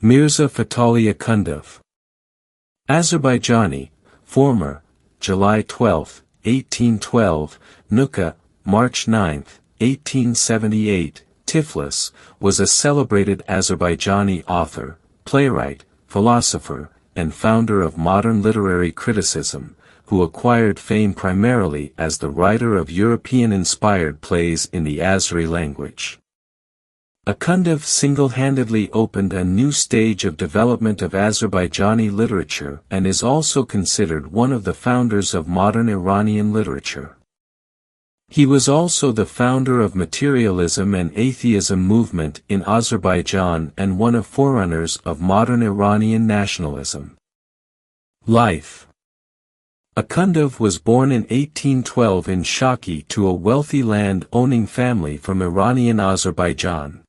Mirza Fatali Akhundov. Azerbaijani, former, July 12, 1812, Nukha, March 9, 1878, Tiflis, was a celebrated Azerbaijani author, playwright, philosopher, and founder of modern literary criticism, who acquired fame primarily as the writer of European-inspired plays in the Azeri language. Akhundov single-handedly opened a new stage of development of Azerbaijani literature and is also considered one of the founders of modern Iranian literature. He was also the founder of materialism and atheism movement in Azerbaijan and one of forerunners of modern Iranian nationalism. Life. Akhundov was born in 1812 in Shaki to a wealthy land-owning family from Iranian Azerbaijan.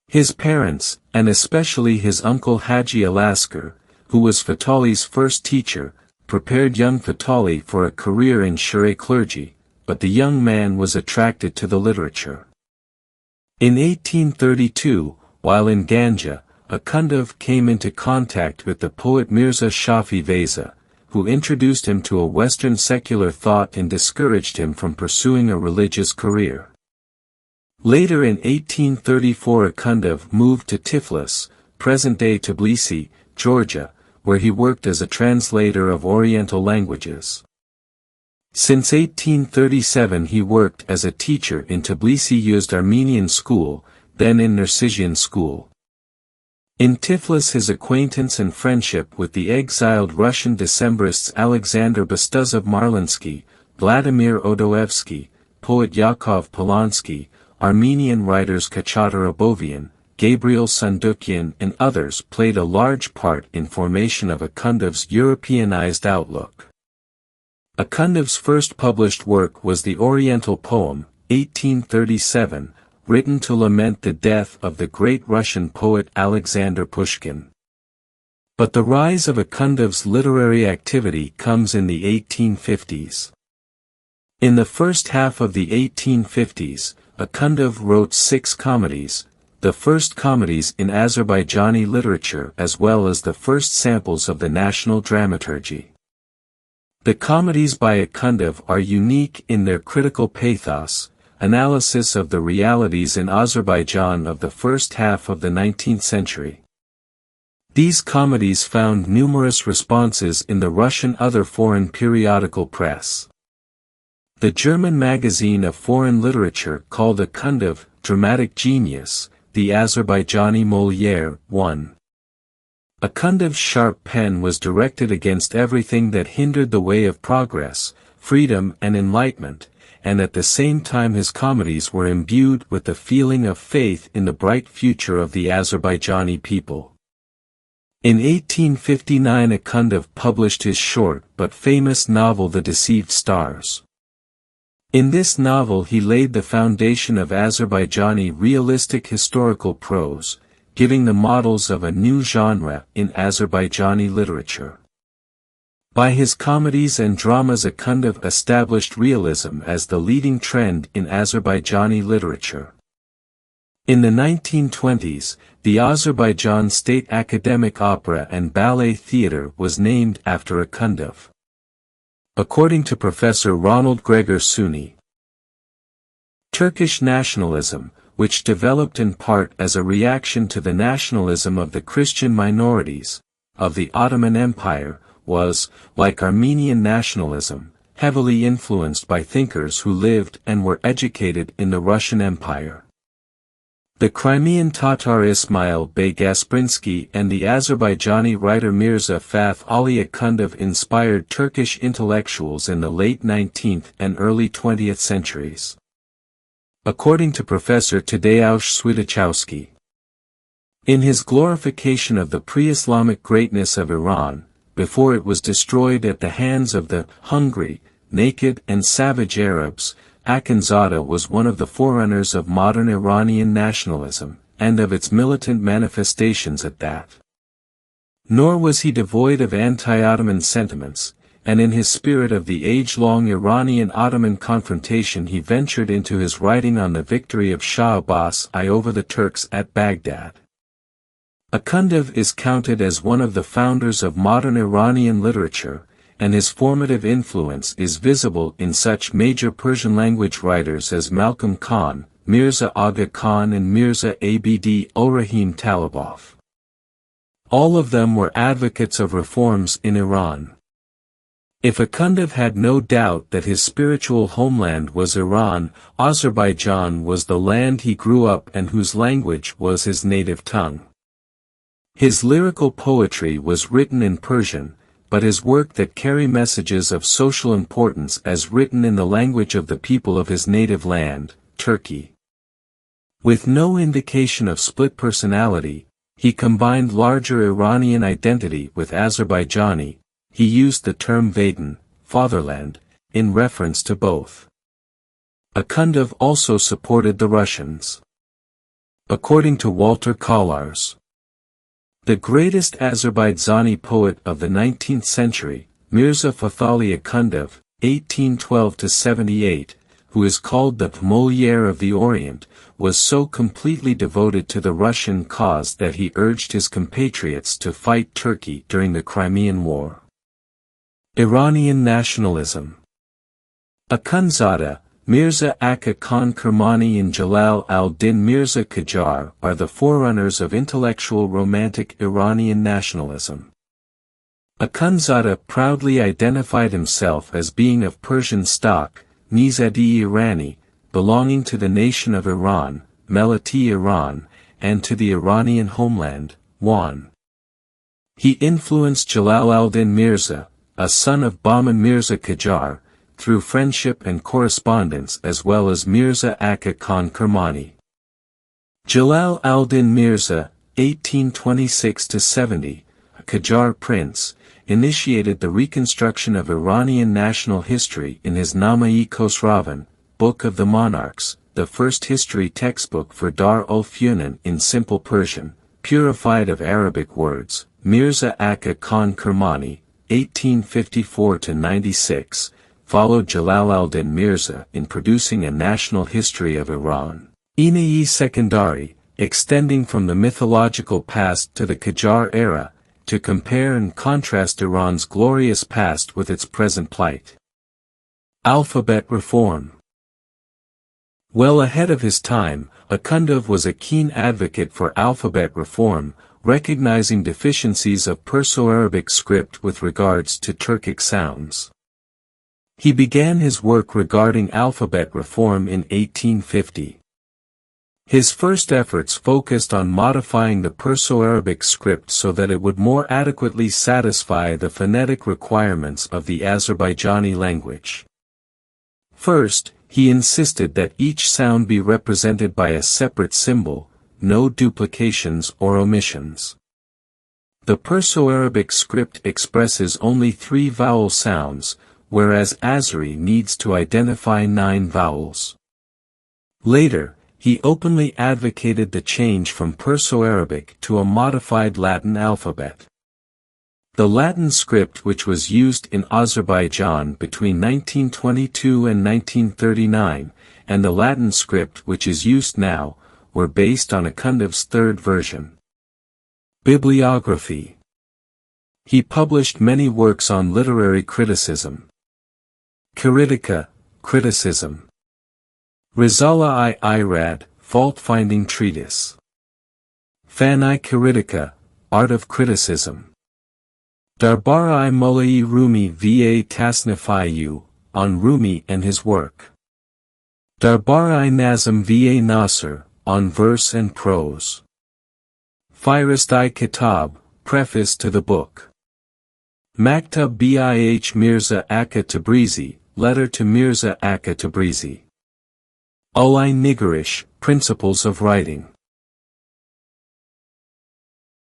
His parents, and especially his uncle Haji Alaskar, who was Fatali's first teacher, prepared young Fatali for a career in Shura clergy, but the young man was attracted to the literature. In 1832, while in Ganja, Akhundov came into contact with the poet Mirza Shafi Veza, who introduced him to a Western secular thought and discouraged him from pursuing a religious career. Later in 1834 Akhundov moved to Tiflis, present-day Tbilisi, Georgia, where he worked as a translator of Oriental languages. Since 1837 he worked as a teacher in Tbilisi Used Armenian School, then in Nersizian School. In Tiflis his acquaintance and friendship with the exiled Russian Decembrists Alexander Bestuzov Marlinsky, Vladimir Odoevsky, poet Yakov Polonsky, Armenian writers Khachatur Abovian, Gabriel Sundukyan and others played a large part in formation of Akhundov's Europeanized outlook. Akhundov's first published work was the Oriental Poem, 1837, written to lament the death of the great Russian poet Alexander Pushkin. But the rise of Akhundov's literary activity comes in the 1850s. In the first half of the 1850s, Akhundov wrote 6 comedies, the first comedies in Azerbaijani literature as well as the first samples of the national dramaturgy. The comedies by Akhundov are unique in their critical pathos, analysis of the realities in Azerbaijan of the first half of the 19th century. These comedies found numerous responses in the Russian other foreign periodical press. The German magazine of foreign literature called Akhundov dramatic genius, the Azerbaijani Molière, 1. Akhundov's sharp pen was directed against everything that hindered the way of progress, freedom and enlightenment, and at the same time his comedies were imbued with the feeling of faith in the bright future of the Azerbaijani people. In 1859 Akhundov published his short but famous novel The Deceived Stars. In this novel he laid the foundation of Azerbaijani realistic historical prose, giving the models of a new genre in Azerbaijani literature. By his comedies and dramas Akhundov established realism as the leading trend in Azerbaijani literature. In the 1920s, the Azerbaijan State Academic Opera and Ballet Theatre was named after Akhundov. According to Professor Ronald Gregor Suni, Turkish nationalism, which developed in part as a reaction to the nationalism of the Christian minorities of the Ottoman Empire, was, like Armenian nationalism, heavily influenced by thinkers who lived and were educated in the Russian Empire. The Crimean Tatar Ismail Bey Gasprinsky and the Azerbaijani writer Mirza Fatali Akhundov inspired Turkish intellectuals in the late 19th and early 20th centuries. According to Professor Tadeusz Swidachowski, in his glorification of the pre-Islamic greatness of Iran, before it was destroyed at the hands of the hungry, naked and savage Arabs, Akhundzade was one of the forerunners of modern Iranian nationalism, and of its militant manifestations at that. Nor was he devoid of anti-Ottoman sentiments, and in his spirit of the age-long Iranian-Ottoman confrontation he ventured into his writing on the victory of Shah Abbas I over the Turks at Baghdad. Akhundov is counted as one of the founders of modern Iranian literature, and his formative influence is visible in such major Persian-language writers as Malcolm Khan, Mirza Aga Khan and Mirza Abd-ul-Rahim Talibov. All of them were advocates of reforms in Iran. If Akhundov had no doubt that his spiritual homeland was Iran, Azerbaijan was the land he grew up and whose language was his native tongue. His lyrical poetry was written in Persian, but his work that carry messages of social importance as written in the language of the people of his native land, Turkey. With no indication of split personality, he combined larger Iranian identity with Azerbaijani. He used the term Vatan, fatherland, in reference to both. Akhundov also supported the Russians. According to Walter Kollars, the greatest Azerbaijani poet of the 19th century, Mirza Fatali Akhundov, 1812–78, who is called the Molière of the Orient, was so completely devoted to the Russian cause that he urged his compatriots to fight Turkey during the Crimean War. Iranian nationalism. Akhundzade, Mirza Akka Khan Kermani and Jalal al-Din Mirza Qajar are the forerunners of intellectual romantic Iranian nationalism. Akhundzade proudly identified himself as being of Persian stock, Nizadi Irani, belonging to the nation of Iran, Melati Iran, and to the Iranian homeland, Wan. He influenced Jalal al-Din Mirza, a son of Bahman Mirza Qajar, through friendship and correspondence as well as Mirza Akka Khan Kermani. Jalal al-Din Mirza, 1826–70, a Qajar prince, initiated the reconstruction of Iranian national history in his Nama-i Khosravan, Book of the Monarchs, the first history textbook for Dar-ul-Funan in simple Persian, purified of Arabic words. Mirza Akka Khan Kermani, 1854–96, followed Jalal al-Din Mirza in producing a national history of Iran. İnayı Secondary, extending from the mythological past to the Qajar era, to compare and contrast Iran's glorious past with its present plight. Alphabet reform. Well ahead of his time, Akhundov was a keen advocate for alphabet reform, recognizing deficiencies of Perso-Arabic script with regards to Turkic sounds. He began his work regarding alphabet reform in 1850. His first efforts focused on modifying the Perso-Arabic script so that it would more adequately satisfy the phonetic requirements of the Azerbaijani language. First, he insisted that each sound be represented by a separate symbol, no duplications or omissions. The Perso-Arabic script expresses only 3 vowel sounds, whereas Azeri needs to identify 9 vowels. Later, he openly advocated the change from Perso-Arabic to a modified Latin alphabet. The Latin script which was used in Azerbaijan between 1922 and 1939, and the Latin script which is used now, were based on Akhundov's third version. Bibliography. He published many works on literary criticism. Kritika, criticism. Risala-i Irad, fault-finding treatise. Fan-i Kritika, art of criticism. Darbar-i Mullah-i Rumi va Tasnif-i, on Rumi and his work. Darbar-i Nazm va Nasr, on verse and prose. Firist-i Kitab, preface to the book. Maktab bih Mirza Akka Tabrizi, letter to Mirza Akka Tabrizi. Ul-i Nigarish, principles of writing.